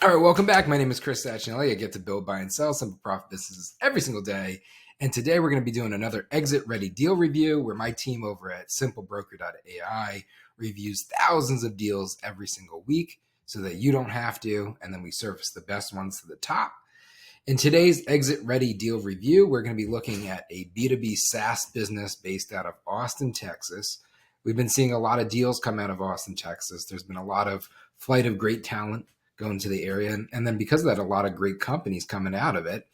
All right, welcome back. My name is Chris Sachinelli. I get to build, buy, and sell simple profit businesses every single day. And today we're going to be doing another exit ready deal review where my team over at simplebroker.ai reviews thousands of deals every single week so that you don't have to. And then we surface the best ones to the top. In today's exit ready deal review, we're going to be looking at a B2B SaaS business based out of Austin, Texas. We've been seeing a lot of deals come out of Austin, Texas. There's been a lot of flight of great talent going to the area. And then because of that, a lot of great companies coming out of it.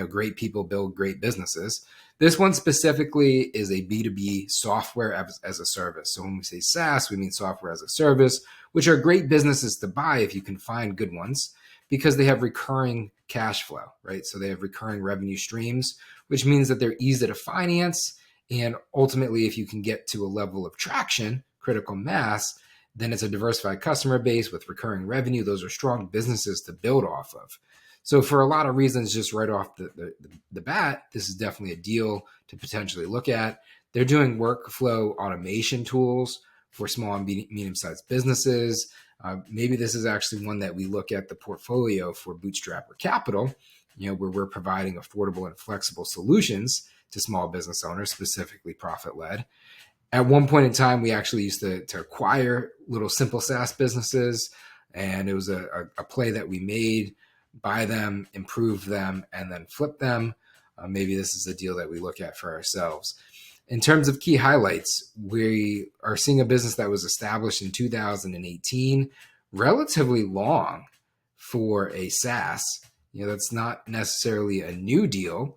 Great people build great businesses. This one specifically is a B2B software as a service. So when we say SaaS, we mean software as a service, which are great businesses to buy if you can find good ones because they have recurring cash flow, right? So they have recurring revenue streams, which means that they're easy to finance. And ultimately, if you can get to a level of traction, critical mass, then it's a diversified customer base with recurring revenue. Those are strong businesses to build off of. So for a lot of reasons, just right off the bat, this is definitely a deal to potentially look at. They're doing workflow automation tools for small and medium-sized businesses. Maybe this is actually one that we look at the portfolio for Bootstrapper Capital, where we're providing affordable and flexible solutions to small business owners, specifically profit-led. At one point in time, we actually used to acquire little simple SaaS businesses, and it was a play that we made, buy them, improve them, and then flip them. Maybe this is a deal that we look at for ourselves. In terms of key highlights, we are seeing a business that was established in 2018, relatively long for a SaaS. That's not necessarily a new deal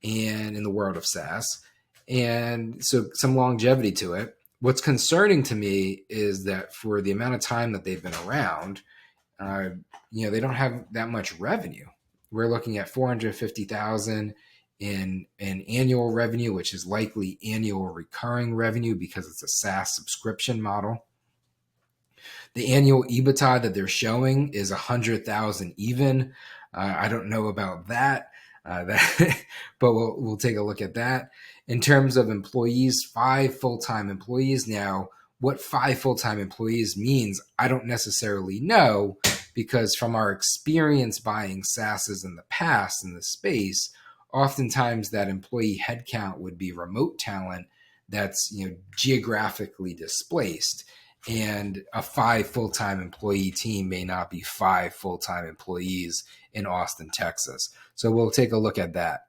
and in the world of SaaS. And so some longevity to it. What's concerning to me is that for the amount of time that they've been around, they don't have that much revenue. We're looking at $450,000 in annual revenue, which is likely annual recurring revenue because it's a SaaS subscription model. The annual EBITDA that they're showing is $100,000 even. I don't know about that. But we'll take a look at that. In terms of employees, 5 full-time employees. Now, what 5 full-time employees means, I don't necessarily know, because from our experience buying SaaSes in the past in the space, oftentimes that employee headcount would be remote talent that's geographically displaced. And a 5 full-time employee team may not be 5 full-time employees in Austin, Texas. So we'll take a look at that.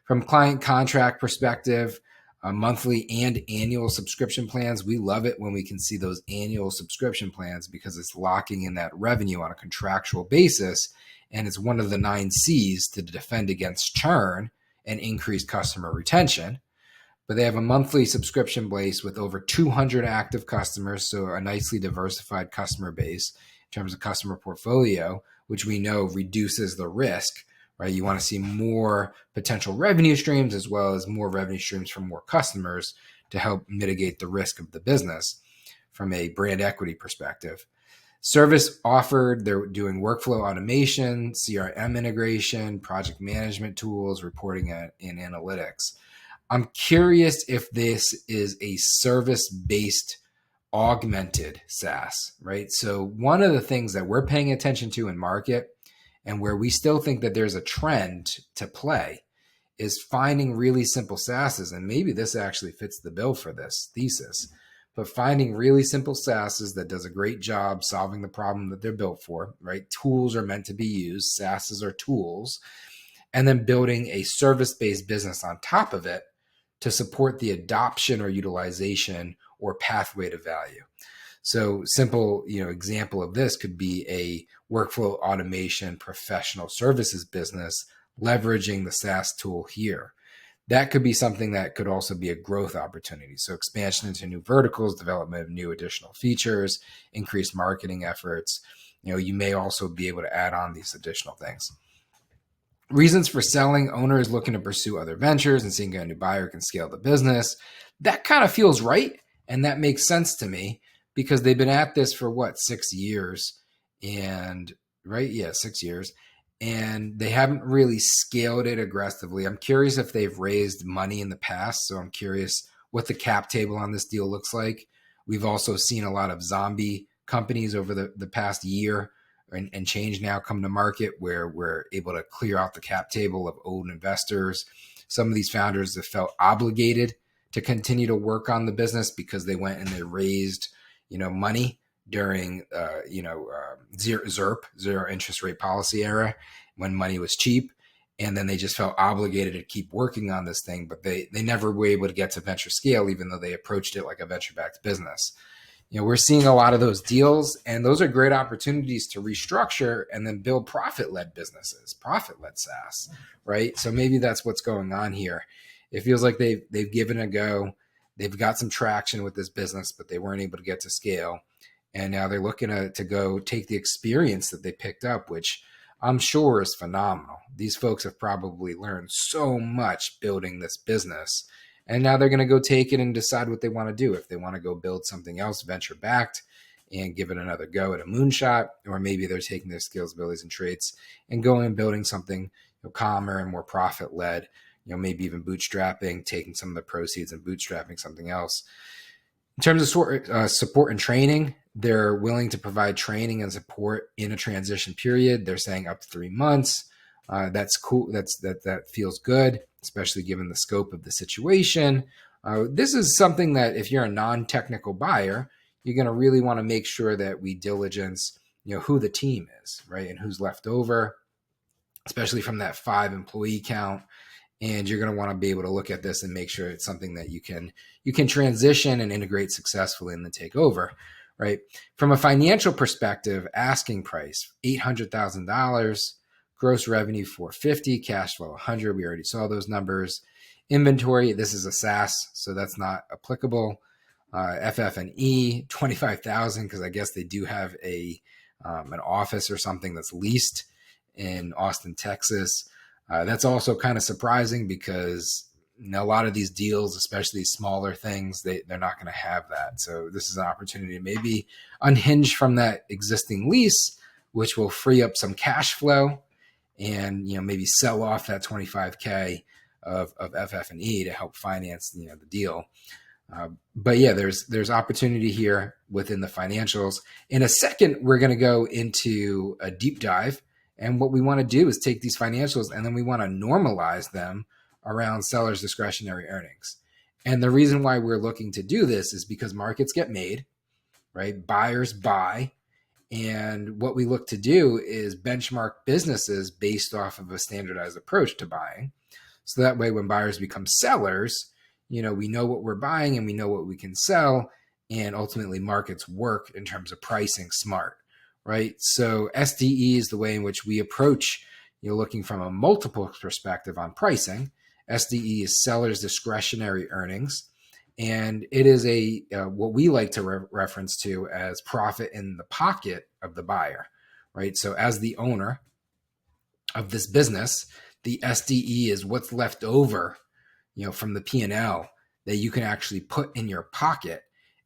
From client contract perspective, monthly and annual subscription plans, we love it when we can see those annual subscription plans because it's locking in that revenue on a contractual basis. And it's one of the 9 C's to defend against churn and increase customer retention. But they have a monthly subscription base with over 200 active customers, so a nicely diversified customer base in terms of customer portfolio, which we know reduces the risk, right? You want to see more potential revenue streams as well as more revenue streams from more customers to help mitigate the risk of the business from a brand equity perspective. Service offered, they're doing workflow automation, CRM integration, project management tools, reporting and analytics. I'm curious if this is a service-based augmented SaaS, right? So one of the things that we're paying attention to in market and where we still think that there's a trend to play is finding really simple SaaSes. And maybe this actually fits the bill for this thesis, but finding really simple SaaSes that does a great job solving the problem that they're built for, right? Tools are meant to be used. SaaSes are tools. And then building a service-based business on top of it to support the adoption or utilization or pathway to value. So simple, example of this could be a workflow automation professional services business leveraging the SaaS tool here. That could be something that could also be a growth opportunity. So expansion into new verticals, development of new additional features, increased marketing efforts. You may also be able to add on these additional things. Reasons for selling: owners looking to pursue other ventures and seeing a new buyer can scale the business. That kind of feels right. And that makes sense to me because they've been at this for 6 years and 6 years. And they haven't really scaled it aggressively. I'm curious if they've raised money in the past. So I'm curious what the cap table on this deal looks like. We've also seen a lot of zombie companies over the past year and change now come to market, where we're able to clear out the cap table of old investors. Some of these founders have felt obligated to continue to work on the business because they went and they raised, money during, zero interest rate policy era, when money was cheap. And then they just felt obligated to keep working on this thing, but they never were able to get to venture scale, even though they approached it like a venture-backed business. We're seeing a lot of those deals, and those are great opportunities to restructure and then build profit-led businesses, profit-led SaaS, right? So maybe that's what's going on here. It feels like they've given it a go. They've got some traction with this business, but they weren't able to get to scale. And now they're looking to go take the experience that they picked up, which I'm sure is phenomenal. These folks have probably learned so much building this business. And now they're going to go take it and decide what they want to do. If they want to go build something else venture backed and give it another go at a moonshot, or maybe they're taking their skills, abilities, and traits and going and building something calmer and more profit led, maybe even bootstrapping, taking some of the proceeds and bootstrapping something else. In terms of support and training, they're willing to provide training and support in a transition period. They're saying up to 3 months. That's cool. That feels good, especially given the scope of the situation. This is something that if you're a non-technical buyer, you're going to really want to make sure that we diligence, who the team is, right? And who's left over, especially from that 5 employee count. And you're going to want to be able to look at this and make sure it's something that you can transition and integrate successfully and then take over, right? From a financial perspective, asking price, $800,000, gross revenue $450, cash flow $100. We already saw those numbers. Inventory, this is a SaaS, so that's not applicable. FF&E, $25,000, because I guess they do have an office or something that's leased in Austin, Texas. That's also kind of surprising because a lot of these deals, especially smaller things, they're not going to have that. So this is an opportunity to maybe unhinge from that existing lease, which will free up some cash flow, and maybe sell off that $25K of FF&E to help finance the deal. But yeah, there's opportunity here within the financials. In a second, we're going to go into a deep dive. And what we want to do is take these financials and then we want to normalize them around sellers' discretionary earnings. And the reason why we're looking to do this is because markets get made, right? Buyers buy. And what we look to do is benchmark businesses based off of a standardized approach to buying. So that way, when buyers become sellers, we know what we're buying and we know what we can sell. And ultimately, markets work in terms of pricing smart. Right. So SDE is the way in which we approach, looking from a multiple perspective on pricing. SDE is seller's discretionary earnings. And it is what we like to reference to as profit in the pocket of the buyer. Right. So as the owner of this business, the SDE is what's left over, from the P&L that you can actually put in your pocket.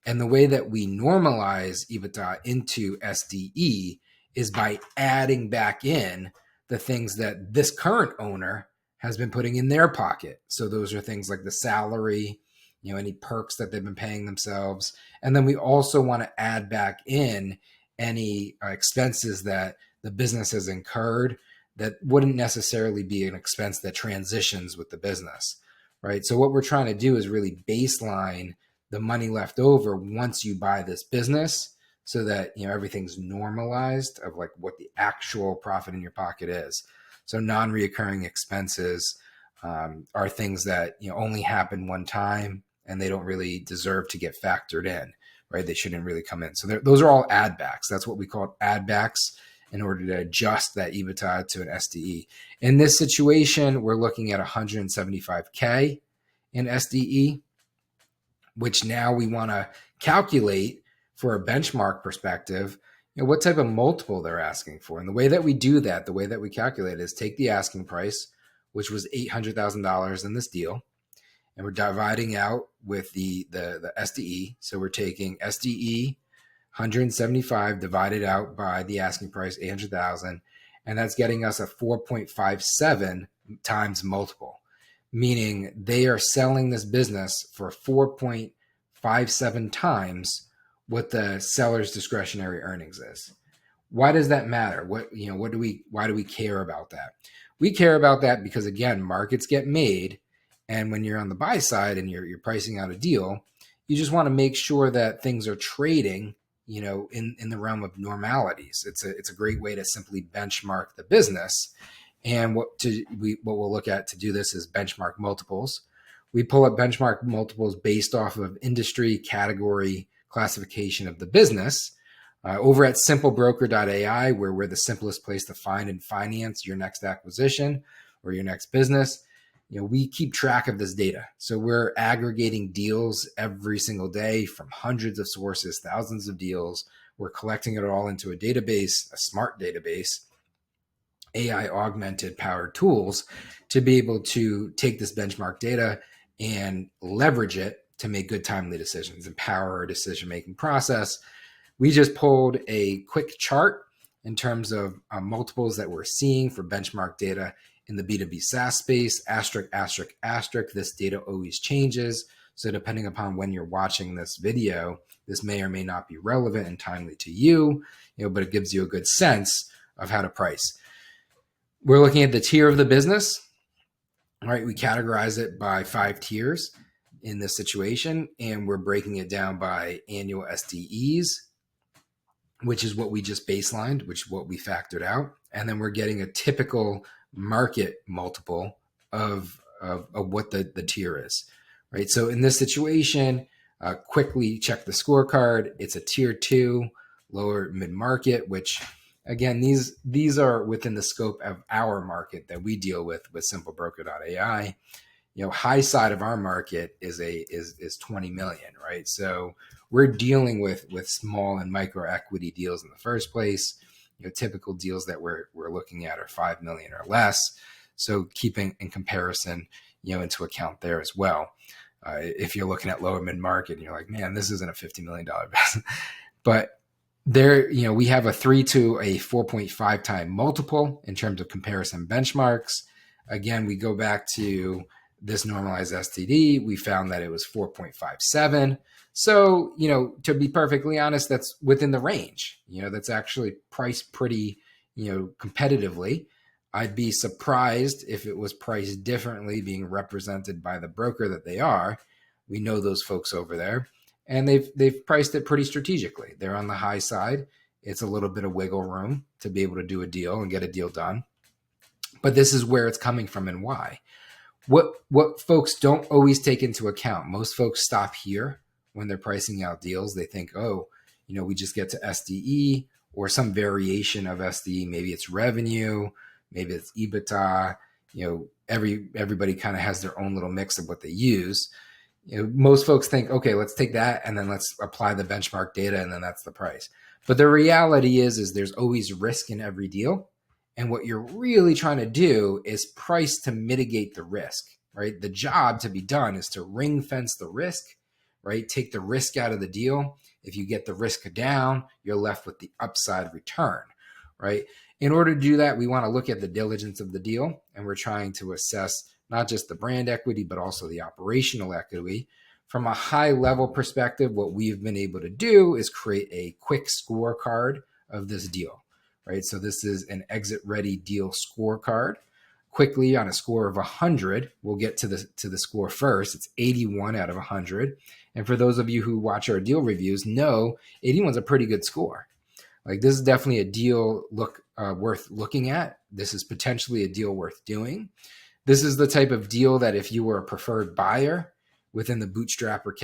And the way that we normalize EBITDA into SDE is by adding back in the things that this current owner has been putting in their pocket. So those are things like the salary, any perks that they've been paying themselves. And then we also want to add back in any expenses that the business has incurred that wouldn't necessarily be an expense that transitions with the business, right? So what we're trying to do is really baseline the money left over once you buy this business, so that everything's normalized of like what the actual profit in your pocket is. So non-reoccurring expenses are things that only happen one time, and they don't really deserve to get factored in, right? They shouldn't really come in. So those are all add backs. That's what we call add backs in order to adjust that EBITDA to an SDE. In this situation, we're looking at $175K in SDE, which now we want to calculate for a benchmark perspective, what type of multiple they're asking for. And the way that we do that, the way that we calculate is take the asking price, which was $800,000 in this deal, and we're dividing out with the SDE. So we're taking SDE 175 divided out by the asking price, 800,000, and that's getting us a 4.57 times multiple. Meaning they are selling this business for 4.57 times what the seller's discretionary earnings is. Why does that matter? Why do we care about that? We care about that because, again, markets get made. And when you're on the buy side and you're pricing out a deal, you just want to make sure that things are trading, in the realm of normalities. It's a great way to simply benchmark the business. And what we'll look at to do this is benchmark multiples. We pull up benchmark multiples based off of industry, category, classification of the business. Over at simplebroker.ai, where we're the simplest place to find and finance your next acquisition or your next business, we keep track of this data. So we're aggregating deals every single day from hundreds of sources, thousands of deals. We're collecting it all into a database, a smart database, AI augmented powered tools to be able to take this benchmark data and leverage it to make good, timely decisions, empower our decision-making process. We just pulled a quick chart in terms of multiples that we're seeing for benchmark data in the B2B SaaS space, asterisk, asterisk, asterisk. This data always changes. So depending upon when you're watching this video, this may or may not be relevant and timely to you, but it gives you a good sense of how to price. We're looking at the tier of the business. All right, we categorize it by 5 tiers in this situation, and we're breaking it down by annual SDEs, which is what we just baselined, which is what we factored out. And then we're getting a typical market multiple of what the tier is, right? So in this situation, quickly check the scorecard. It's a tier 2, lower mid-market, which again, these are within the scope of our market that we deal with simplebroker.ai. High side of our market is 20 million, right? So we're dealing with small and micro equity deals in the first place. Typical deals that we're looking at are 5 million or less. So keeping in comparison, into account there as well. If you're looking at lower mid market and you're like, man, this isn't a $50 million business, but there, we have a 3 to a 4.5 time multiple in terms of comparison benchmarks. Again, we go back to this normalized STD. We found that it was 4.57. So, to be perfectly honest, that's within the range. That's actually priced pretty, competitively. I'd be surprised if it was priced differently, being represented by the broker that they are. We know those folks over there, and they've priced it pretty strategically. They're on the high side. It's a little bit of wiggle room to be able to do a deal and get a deal done. But this is where it's coming from and why. What folks don't always take into account, most folks stop here when they're pricing out deals. They think, we just get to SDE or some variation of SDE. Maybe it's revenue, maybe it's EBITDA. Everybody kind of has their own little mix of what they use. Most folks think, okay, let's take that and then let's apply the benchmark data and then that's the price. But the reality is there's always risk in every deal. And what you're really trying to do is price to mitigate the risk, right? The job to be done is to ring fence the risk, right? Take the risk out of the deal. If you get the risk down, you're left with the upside return, right? In order to do that, we want to look at the diligence of the deal, and we're trying to assess not just the brand equity, but also the operational equity. From a high level perspective, what we've been able to do is create a quick scorecard of this deal. Right, so this is an exit-ready deal scorecard. Quickly, on a score of 100, we'll get to the score first. It's 81 out of 100. And for those of you who watch our deal reviews, know 81 is a pretty good score. Like, this is definitely a deal worth looking at. This is potentially a deal worth doing. This is the type of deal that if you were a preferred buyer within the Bootstrapper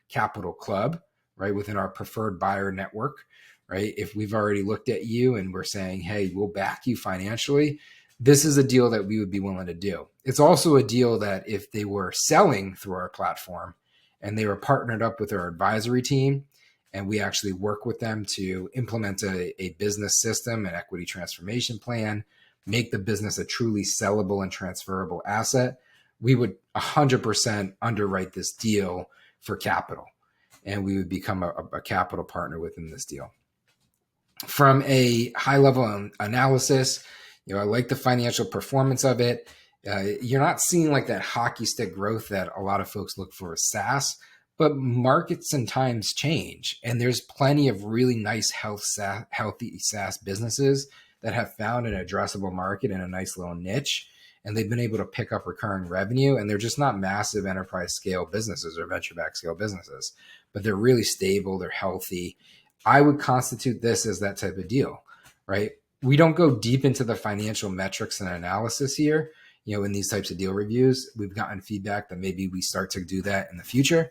Capital Club, right, within our preferred buyer network, right? If we've already looked at you and we're saying, hey, we'll back you financially, this is a deal that we would be willing to do. It's also a deal that if they were selling through our platform and they were partnered up with our advisory team, and we actually work with them to implement a business system, an equity transformation plan, make the business a truly sellable and transferable asset, we would 100% underwrite this deal for capital, and we would become a capital partner within this deal. From a high level analysis, I like the financial performance of it. You're not seeing like that hockey stick growth that a lot of folks look for as SaaS, But markets and times change, and there's plenty of really nice healthy SaaS businesses that have found an addressable market in a nice little niche, and they've been able to pick up recurring revenue, and they're just not massive enterprise scale businesses or venture back scale businesses, but they're really stable, they're healthy. I would constitute this as that type of deal, right? We don't go deep into the financial metrics and analysis here, in these types of deal reviews. We've gotten feedback that maybe we start to do that in the future.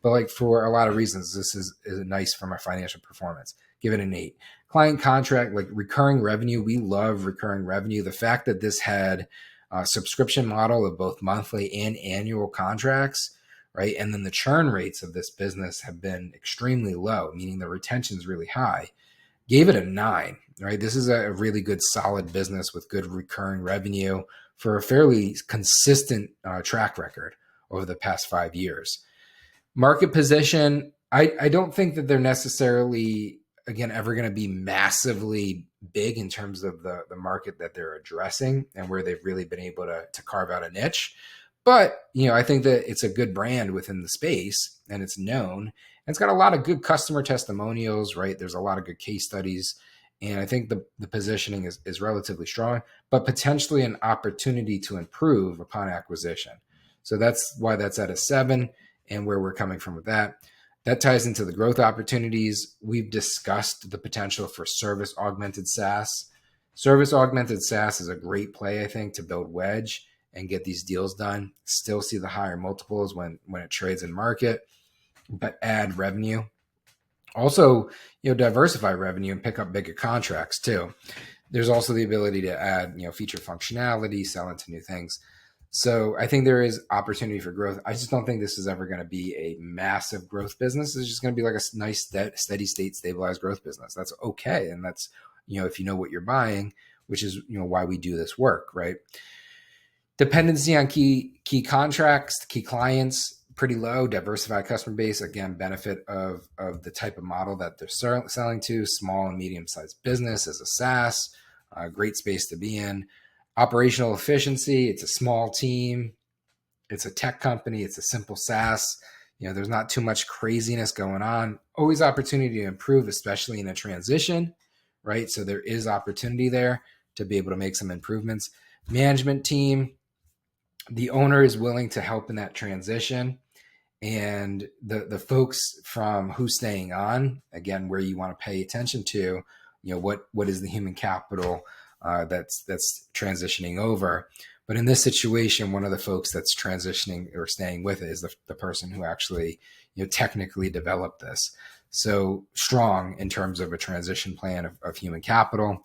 But like for a lot of reasons, this is nice from our financial performance. Give it an 8. Client contract, like recurring revenue. We love recurring revenue. The fact that this had a subscription model of both monthly and annual contracts, right? And then the churn rates of this business have been extremely low, meaning the retention is really high. Gave it a 9, right? This is a really good, solid business with good recurring revenue for a fairly consistent track record over the past 5 years. Market position, I don't think that they're necessarily, again, ever going to be massively big in terms of the market that they're addressing and where they've really been able to carve out a niche. But, I think that it's a good brand within the space, and it's known. And it's got a lot of good customer testimonials, right? There's a lot of good case studies. And I think the positioning is relatively strong, but potentially an opportunity to improve upon acquisition. So that's why that's at a 7. And where we're coming from with that. That ties into the growth opportunities. We've discussed the potential for service augmented SaaS. Service augmented SaaS is a great play, I think, to build wedge and get these deals done. Still see the higher multiples when it trades in market, but add revenue. Also, diversify revenue and pick up bigger contracts too. There's also the ability to add, feature functionality, sell into new things. So I think there is opportunity for growth. I just don't think this is ever going to be a massive growth business. It's just going to be like a nice, steady state, stabilized growth business. That's okay. And that's, if you know what you're buying, which is, why we do this work, right? Dependency on key contracts, key clients, pretty low. Diversified customer base, again, benefit of the type of model that they're selling to. Small and medium-sized business as a SaaS, great space to be in. Operational efficiency, it's a small team, it's a tech company, it's a simple SaaS. There's not too much craziness going on. Always opportunity to improve, especially in a transition, right? So there is opportunity there to be able to make some improvements. Management team, the owner is willing to help in that transition. And the folks from who's staying on, again, where you want to pay attention to, what is the human capital that's transitioning over. But in this situation, one of the folks that's transitioning or staying with it is the person who actually, technically developed this. So strong in terms of a transition plan of human capital.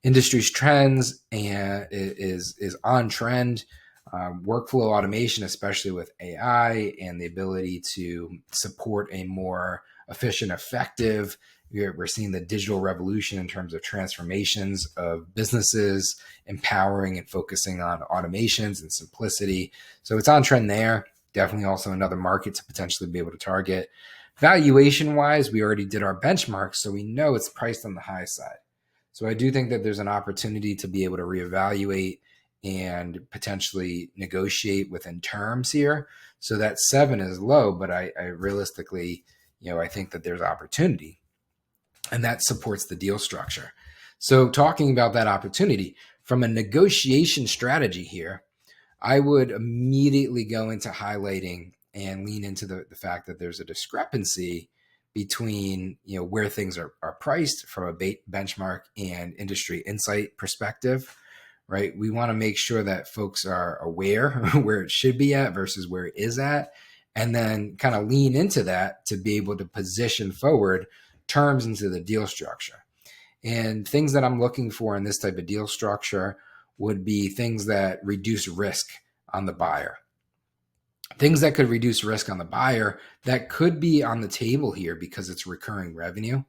Industry's trends and is on trend. Workflow automation, especially with AI and the ability to support a more efficient, effective. We're seeing the digital revolution in terms of transformations of businesses, empowering and focusing on automations and simplicity. So it's on trend there. Definitely also another market to potentially be able to target. Valuation wise, we already did our benchmarks, so we know it's priced on the high side. So I do think that there's an opportunity to be able to reevaluate and potentially negotiate within terms here. So that 7 is low, but I realistically, I think that there's opportunity. And that supports the deal structure. So talking about that opportunity from a negotiation strategy here, I would immediately go into highlighting and lean into the fact that there's a discrepancy between where things are priced from a benchmark and industry insight perspective, right? We want to make sure that folks are aware where it should be at versus where it is at, and then kind of lean into that to be able to position forward terms into the deal structure. And things that I'm looking for in this type of deal structure would be things that reduce risk on the buyer. Things that could reduce risk on the buyer that could be on the table here because it's recurring revenue.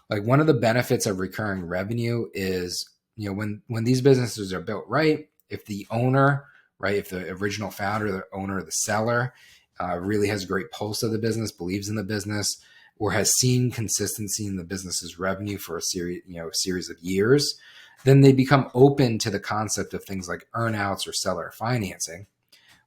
Like one of the benefits of recurring revenue is, when these businesses are built right, if the owner, right, if the original founder, the owner, the seller really has a great pulse of the business, believes in the business, or has seen consistency in the business's revenue for a series of years, then they become open to the concept of things like earnouts or seller financing,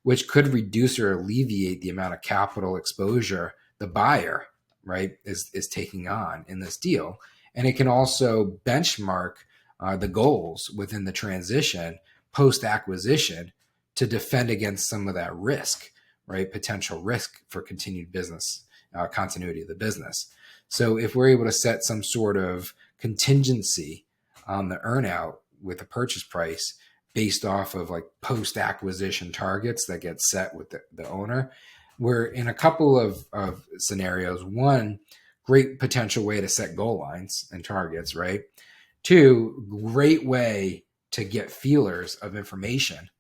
which could reduce or alleviate the amount of capital exposure the buyer, right, is taking on in this deal. And it can also benchmark the goals within the transition post-acquisition to defend against some of that risk, right, potential risk for continued business continuity of the business. So if we're able to set some sort of contingency on the earnout with a purchase price based off of like post-acquisition targets that get set with the owner, we're in a couple of scenarios. One, great potential way to set goal lines and targets, right? Two, great way to get feelers of information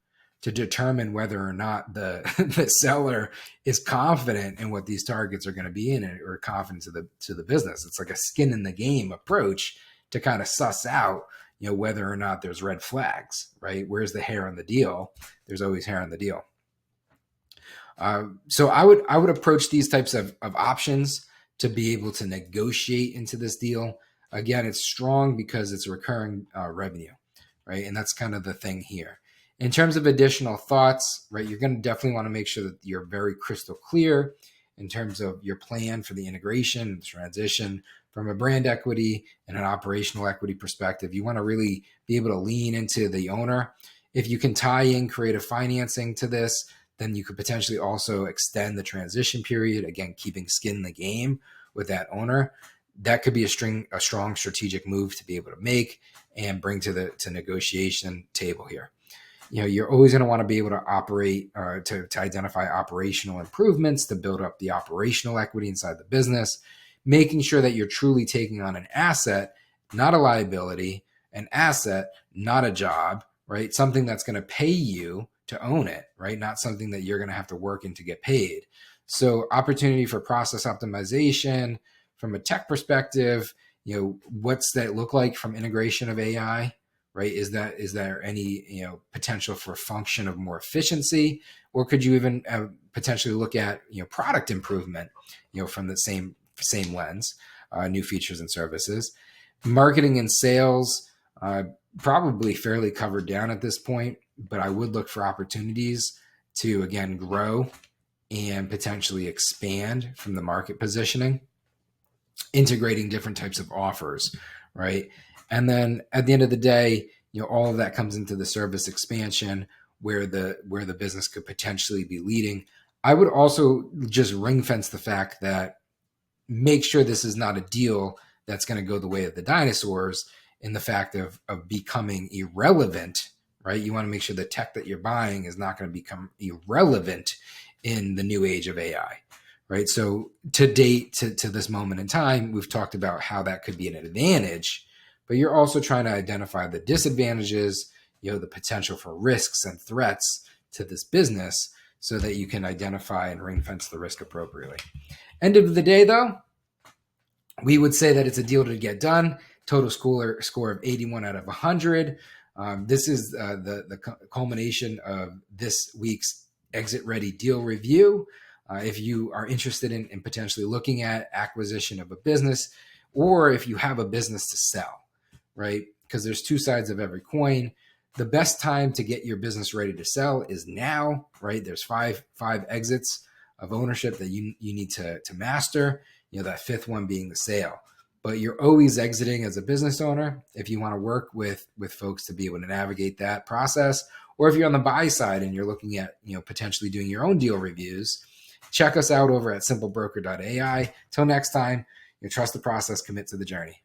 to determine whether or not the seller is confident in what these targets are going to be in it, or confident to the business. It's like a skin in the game approach to kind of suss out, whether or not there's red flags, right? Where's the hair on the deal? There's always hair on the deal. So I would approach these types of options to be able to negotiate into this deal. Again, it's strong because it's recurring revenue, right? And that's kind of the thing here. In terms of additional thoughts, right, you're going to definitely want to make sure that you're very crystal clear in terms of your plan for the integration, the transition from a brand equity and an operational equity perspective. You want to really be able to lean into the owner. If you can tie in creative financing to this, then you could potentially also extend the transition period, again, keeping skin in the game with that owner. That could be a strong strategic move to be able to make and bring to negotiation table here. You're always going to want to be able to operate to identify operational improvements to build up the operational equity inside the business, making sure that you're truly taking on an asset, not a liability, an asset, not a job, right? Something that's going to pay you to own it, right? Not something that you're going to have to work in to get paid. So opportunity for process optimization from a tech perspective, what's that look like from integration of AI? Right? Is there any potential for function of more efficiency, or could you even potentially look at product improvement from the same lens, new features and services? Marketing and sales probably fairly covered down at this point, but I would look for opportunities to again grow and potentially expand from the market positioning, integrating different types of offers, right? And then at the end of the day, all of that comes into the service expansion where the business could potentially be leading. I would also just ring fence the fact that make sure this is not a deal that's going to go the way of the dinosaurs in the fact of becoming irrelevant, right? You want to make sure the tech that you're buying is not going to become irrelevant in the new age of AI. Right. So to date, to this moment in time, we've talked about how that could be an advantage, but you're also trying to identify the disadvantages, the potential for risks and threats to this business so that you can identify and ring fence the risk appropriately. End of the day, though, we would say that it's a deal to get done. Total score of 81 out of 100. This is the culmination of this week's Exit Ready Deal Review. If you are interested in potentially looking at acquisition of a business, or if you have a business to sell, right? Because there's two sides of every coin. The best time to get your business ready to sell is now, right? There's five exits of ownership that you need to master, that fifth one being the sale. But you're always exiting as a business owner if you want to work with folks to be able to navigate that process. Or if you're on the buy side and you're looking at, potentially doing your own deal reviews, check us out over at simplebroker.ai. Till next time, trust the process, commit to the journey.